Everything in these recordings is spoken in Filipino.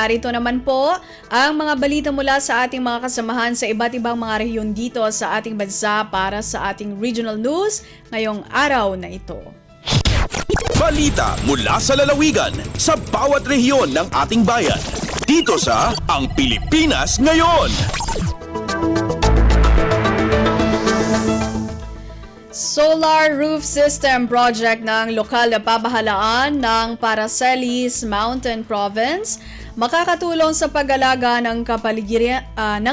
Narito naman po ang mga balita mula sa ating mga kasamahan sa iba't ibang mga rehiyon dito sa ating bansa para sa ating regional news ngayong araw na ito. Balita mula sa lalawigan sa bawat rehiyon ng ating bayan. Dito sa Ang Pilipinas Ngayon. Solar roof system project ng lokal na pamahalaan ng Paracelis Mountain Province makakatulong sa pag-alaga ng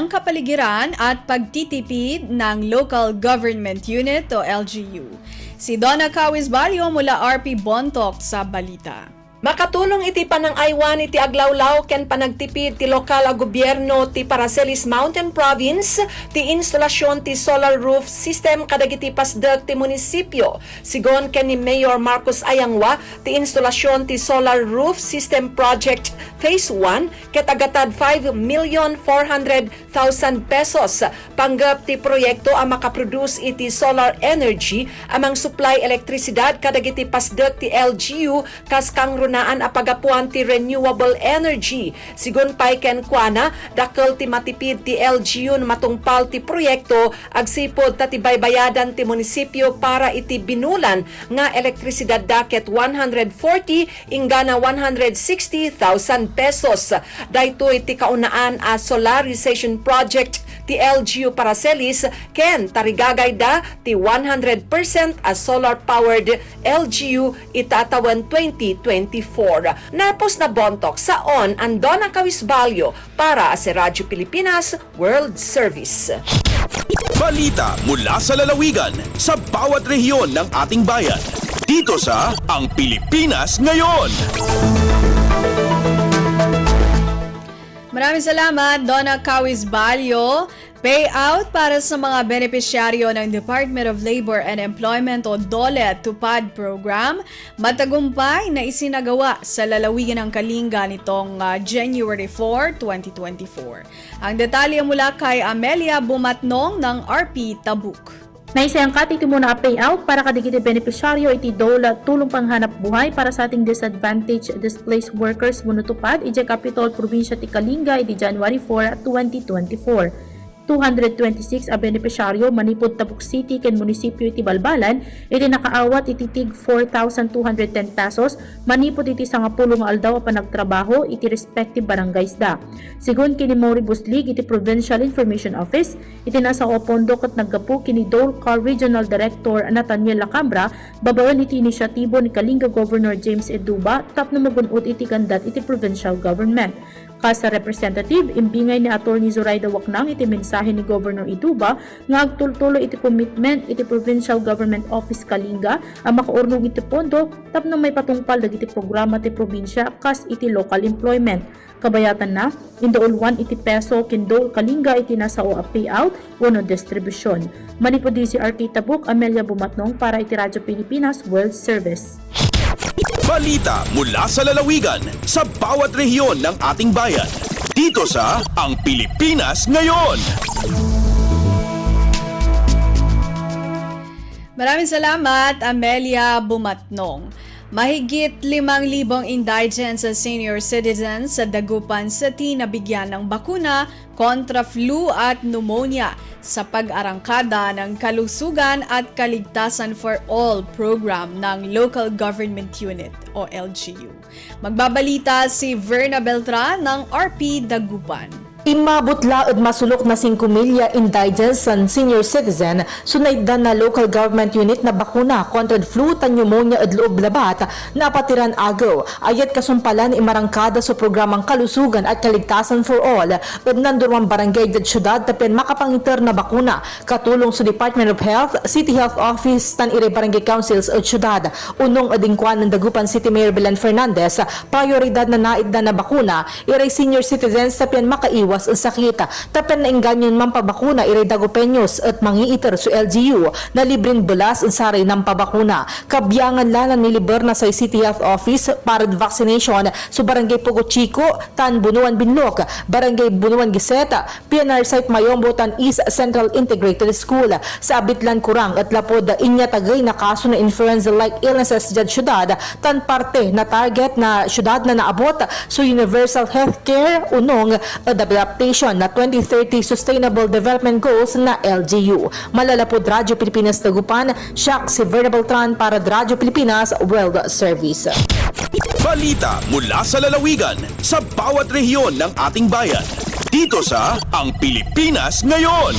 kapaligiran at pagtitipid ng Local Government Unit o LGU. Si Donna Cawisbalio mula RP Bontoc sa balita. Makatulong iti panang aywan iti aglawlaw ken panagtipid ti lokal a gobyerno ti Paracelis Mountain Province ti instalasyon ti solar roof system kadagiti pasdek ti munisipyo. Sigon ken ni Mayor Marcos Ayangwa ti instalasyon ti solar roof system project Phase 1 ket agatad 5,400,000 pesos. Panggap ti proyekto a makaproduce iti solar energy amang supply elektrisidad kadagiti pasdek ti LGU kas kang naan a pagapuan ti renewable energy. Sigun pay ken kuana dakkel ti matipid ti LGU matungpal ti proyekto agsipod ta ti baybayadan ti munisipyo para iti binulan nga elektrisidad daket 140 ingana 160,000 pesos. Daytoy ti kaunaan a solarization project ti LGU Paracelis ken tarigagay da ti 100% a solar powered LGU itatawan 2024. Napos na Bontoc sa On ang Donna Cawisbalio para sa Radyo Pilipinas World Service. Balita mula sa lalawigan sa bawat rehiyon ng ating bayan. Dito sa Ang Pilipinas Ngayon. Maraming salamat, Donna Cawisbalio. Payout para sa mga benepisyaryo ng Department of Labor and Employment o DOLE Tupad Program matagumpay na isinagawa sa lalawigan ng Kalinga nitong January 4, 2024. Ang detalye mula kay Amelia Bumatnong ng RP Tabuk. Naisayangkat iti muna payout para kadigiti benepisyaryo iti DOLE tulong panghanap buhay para sa ating disadvantaged displaced workers munutupad iti Capital Provincia ti Kalinga iti January 4, 2024. 226 a benepisyaryo manipod Tabuk City ken munisipyo iti Balbalan iti nakaawat iti tig 4,210 pesos manipod iti 10 nga aldaw a panagtrabaho iti respective barangays da. Sigun kini Maury Buslig iti Provincial Information Office iti nasa opondo ket naggapu kini Dole Car Regional Director Nathaniel Lacambra babaen iti inisyatibo ni Kalinga Governor James Eduba tapno magunot iti kandat iti provincial government. Kasa representative, imbingay ni Attorney Zoraida Waknang iti mensahe ni Governor Eduba nga agtultuloy iti commitment iti Provincial Government Office Kalinga ang makaurnog iti pondo tapno may patungpal dagiti programa ti probinsya kas iti local employment. Kabayatan na, indool 1 iti peso kindol Kalinga iti nasao a payout wano distribusyon. Manipodi si RT Tabuk, Amelia Bumatnong para iti Radyo Pilipinas World Service. Balita mula sa lalawigan sa bawat rehiyon ng ating bayan. Dito sa Ang Pilipinas Ngayon. Maraming salamat, Amelia Bumatnong. Mahigit 5,000 indigent sa senior citizens sa Dagupan City na bigyan ng bakuna kontra flu at pneumonia sa pag-arangkada ng Kalusugan at Kaligtasan for All program ng Local Government Unit o LGU. Magbabalita si Verna Beltran ng RP Dagupan. Imabutla at masulok na 5 milya indigents and senior citizen sunaydan na local government unit na bakuna kontra flu, pneumonia at loob labat na patiran agaw. Ayat kasumpalan imarangkada sa programang Kalusugan at Kaligtasan for All at nandurwang barangay at syudad tapen makapangiter na bakuna katulong sa Department of Health, City Health Office, tan ire barangay councils at syudad. Unong adingkuan ng Dagupan City Mayor Belen Fernandez, prioridad na naid na bakuna, ire senior citizens tapen makaiwas gawas sakit. Tapen na inganyon man pabakuna iray Dagopeños at mangiiter sa LGU na libreng bulas saray ng pabakuna. Kabyangan lalan ni liber na sa City Health Office para vaccination sa Barangay Pugo Chico, Tan Bunuan Binlok, Barangay Bunuan Giseta, PNR Site Mayombo, Tan East Central Integrated School. Sa Abitlan Kurang at Lapod inya tagay na kaso na influenza-like illnesses dyan syudad, tan parte na target na syudad na naabot sa Universal Healthcare unong adaptation na 2030 Sustainable Development Goals na LGU. Malalapod Radyo Pilipinas Dagupan, Shaq si Venerable Tran para Radyo Pilipinas World Service. Balita mula sa lalawigan sa bawat rehiyon ng ating bayan. Dito sa Ang Pilipinas Ngayon.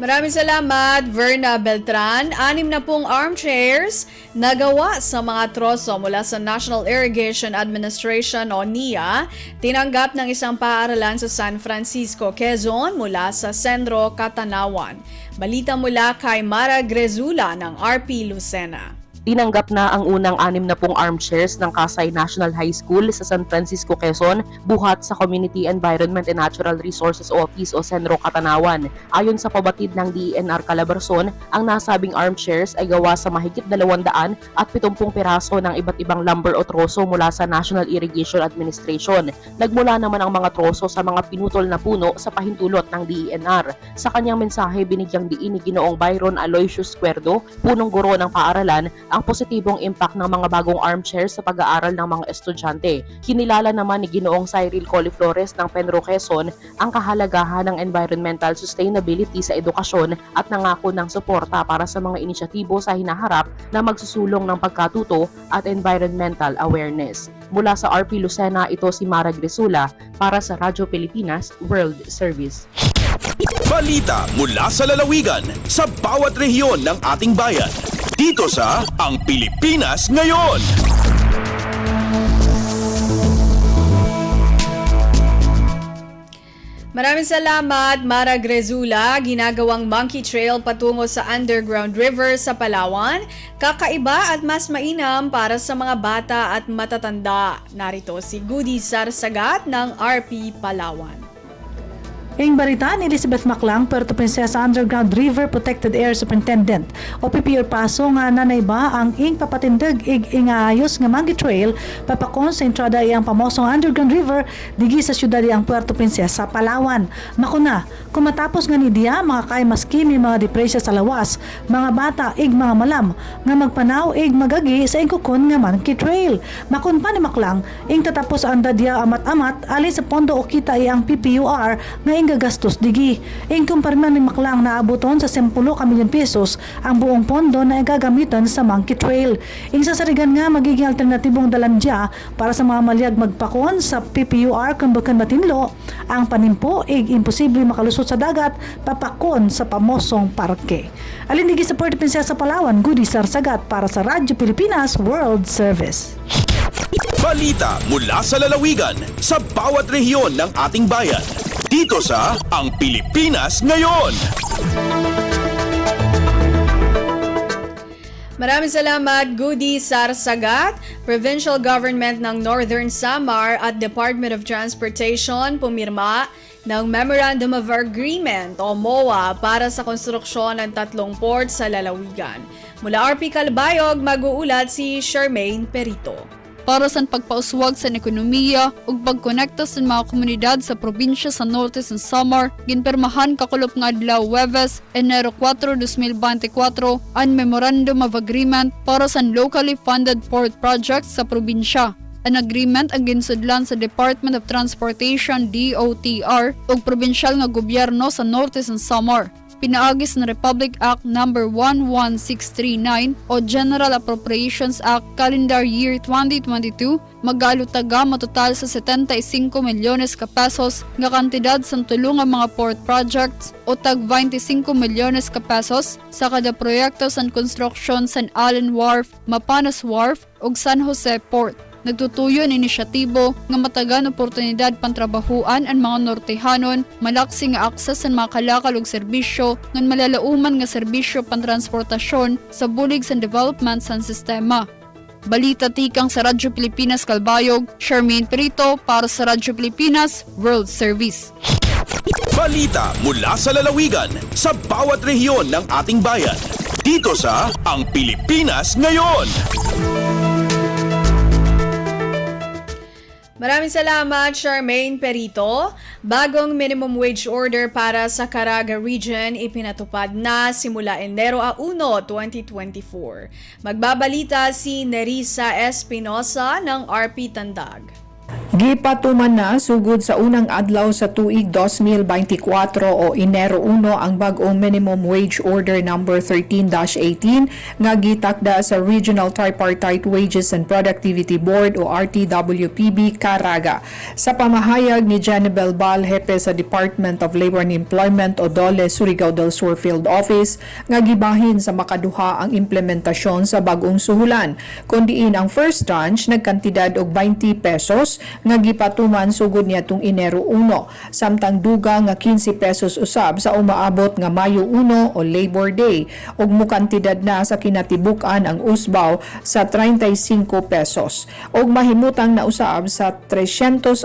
Maraming salamat, Verna Beltran. 6 na pong armchairs nagawa sa mga troso mula sa National Irrigation Administration o NIA, tinanggap ng isang paaralan sa San Francisco, Quezon mula sa Sendro, Catanawan. Balita mula kay Mara Grezula ng RP Lucena. Tinanggap na ang unang 6 na pong armchairs ng Kasay National High School sa San Francisco, Quezon, buhat sa Community Environment and Natural Resources Office o Sendro, Catanawan. Ayon sa pabatid ng DENR Calabarzon, ang nasabing armchairs ay gawa sa mahigit 270 piraso ng iba't ibang lumber o troso mula sa National Irrigation Administration. Nagmula naman ang mga troso sa mga pinutol na puno sa pahintulot ng DENR. Sa kanyang mensahe, binigyang diin ni Ginoong Byron Aloysius Cuerdo, punong guro ng paaralan, ang positibong impact ng mga bagong armchairs sa pag-aaral ng mga estudyante. Kinilala naman ni Ginoong Cyril Coliflores ng Penro, Quezon ang kahalagahan ng environmental sustainability sa edukasyon at nangako ng suporta para sa mga inisyatibo sa hinaharap na magsusulong ng pagkatuto at environmental awareness. Mula sa RP Lucena, ito si Mara Gresula para sa Radyo Pilipinas World Service. Balita mula sa lalawigan sa bawat rehiyon ng ating bayan. Dito sa Ang Pilipinas Ngayon. Maraming salamat, Mara Grezula. Ginagawang monkey trail patungo sa underground river sa Palawan. Kakaiba at mas mainam para sa mga bata at matatanda. Narito si Goody Sarsagat ng RP Palawan. Ing barita ni Elizabeth Maclang, Puerto Princesa Underground River Protected Area Superintendent o PPR Paso nga nanay ba ang ing papatindag ingaayos nga monkey trail papakon sa entrada iyang pamosong underground river digi sa syudad iyang Puerto Princesa, Palawan. Makuna, kung matapos nga ni diya makakay maski may mga depresya sa lawas, mga bata ig mga malam nga magpanaw ig magagi sa ingkukon nga monkey trail. Makun pa ni Maclang, ing tatapos ang dadya amat-amat ali sa pondo o kita iyang PPUR nga ing gagastos digi. Ing kumparman ni Maclang na abuton sa 10 milyon pesos ang buong pondo na igagamitan sa monkey trail. Ing sasarigan nga magiging alternatibong dalandya para sa mga malyag magpakon sa PPUR kung bakan matinlo ang panimpo ig imposible makalusot sa dagat papakon sa pamosong parke. Alin digi sa Puerto Princesa, Palawan, Goody Sarsagat para sa Radyo Pilipinas World Service. Balita mula sa lalawigan sa bawat rehiyon ng ating bayan. Dito sa Ang Pilipinas Ngayon. Maraming salamat, Goody Sarsagat. Provincial Government ng Northern Samar at Department of Transportation pumirma ng Memorandum of Agreement o MOA para sa konstruksyon ng 3 port sa lalawigan. Mula RP Calbayog, mag-uulat si Charmaine Perito. Para sa pagpauswag sa ekonomiya ug pagkonekta sa mga komunidad sa probinsya sa Norte sa Samar, ginpermahan kakulop nga adlaw Huwebes, Enero 4, 2024 ang Memorandum of Agreement para sa locally funded port projects sa probinsya. Ang agreement ang ginsudlan sa Department of Transportation DOTR ug probinsyal nga gobyerno sa Norte sa Samar. Pinaagis ng Republic Act No. 11639 o General Appropriations Act Calendar Year 2022, mag-alutaga matotal sa 75 milyones ka pesos nga kantidad sa tulong ang mga port projects o tag 25 milyones ka pesos sa kada proyekto sa construction sa Allen Wharf, Mapanas Wharf ug San Jose Port. Nagtutuyo ng inisyatibo nga matagan oportunidad pantrabahuan ang mga Nortehanon, malaksi nga akses sa mga kalakal ug serbisyo ngan malalauman nga serbisyo pantransportasyon sa bulig sa development sa sistema. Balita tikang sa Radyo Pilipinas Kalbayog, Charmaine Perito para sa Radyo Pilipinas World Service. Balita mula sa lalawigan sa bawat rehiyon ng ating bayan. Dito sa Ang Pilipinas Ngayon. Maraming salamat, Charmaine Perito. Bagong minimum wage order para sa Caraga Region ipinatupad na simula Enero 1, 2024. Magbabalita si Nerissa Espinosa ng RP Tandag. Gipatuman na sugod sa unang adlaw sa tuig 2024 o Enero 1 ang bag-ong minimum wage order number 13-18 nga gitakda sa Regional Tripartite Wages and Productivity Board o RTWPB Caraga. Sa pamahayag ni Janibel Bal, hepe sa Department of Labor and Employment o DOLE Surigao del Sur Field Office, nga gibahin sa makaduha ang implementasyon sa bag-ong suhulan, kundiin ang first tranche nagkantidad og 20 pesos nga gipatuman sugod niadtong Enero 1, samtang duga nga 15 pesos usab sa umaabot nga Mayo 1 o Labor Day, ug mukantidad na sa kinatibuk-an ang usbaw sa 35 pesos, ug mahimutang na usab sa 385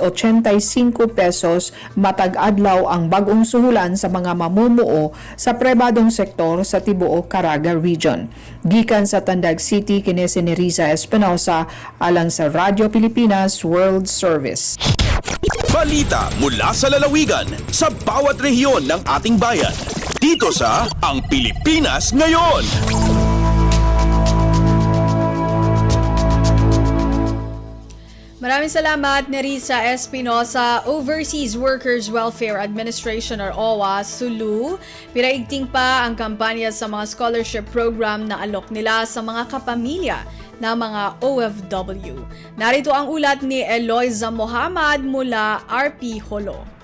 pesos matag adlaw ang bag-ong suhulan sa mga mamumuo sa pribadong sektor sa tibuok Caraga Region. Gikan sa Tandag City, kini si Nerissa Espinosa alang sa Radyo Pilipinas World Service. Balita mula sa lalawigan sa bawat rehiyon ng ating bayan. Dito sa Ang Pilipinas Ngayon. Maraming salamat, Nerissa Espinosa. Overseas Workers Welfare Administration or OWA, SULU, piraigting pa ang kampanya sa mga scholarship program na alok nila sa mga kapamilya ng mga OFW. Narito ang ulat ni Eloisa Mohamad mula RP Holo.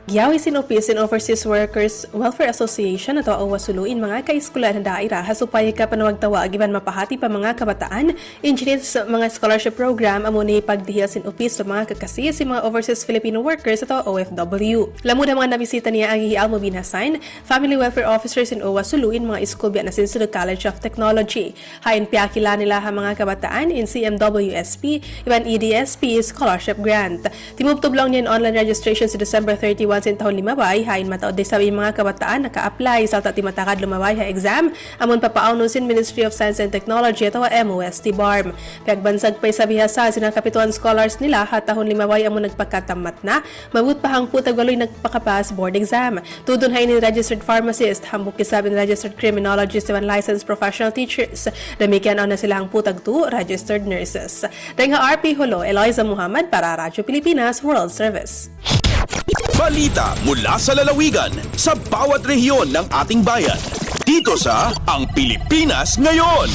Giyawi sinupis in Overseas Workers Welfare Association ato awa suluin mga kaeskulan na daira hasupay ka panawagtawa giban mapahati pa mga kabataan engineer sa mga scholarship program amo ni pagdihil sinupis sa mga kakasi si mga overseas Filipino workers ato OFW. Lamud ang mga nabisita niya ang Almo Binasign, Family Welfare Officers in OWA suluin mga school biya na Sinsunod College of Technology. Hain piyakila nila ang mga kabataan in CMWSP, iban EDSP scholarship grant. Timubtublong niya in online registration sa December 31 sin tahon limabay, hain mataod din sabi mga kabataan naka-apply sa timatakad lumabay ha exam amon papauno sin Ministry of Science and Technology at MOST BARM. Pagbansag pa'y sabihasa sinang kapituan scholars nila ha tahon limabay amon nagpakatamat na mabut pa hang putag waloy nagpakapas board exam. Tudon hain ni registered pharmacist, hambuk kisabi ni registered criminologist and licensed professional teachers. Damikian na sila hang putag 2 registered nurses. Dahil RP Holo, Eloisa Muhammad para Radyo Pilipinas World Service. Balita mula sa lalawigan sa bawat rehiyon ng ating bayan. Dito sa Ang Pilipinas Ngayon.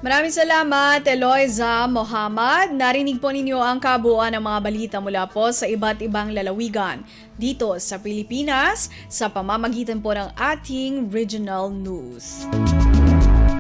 Maraming salamat, Eloisa Mohamad. Narinig po ninyo ang kabuuan ng mga balita mula po sa iba't ibang lalawigan dito sa Pilipinas sa pamamagitan po ng ating regional news.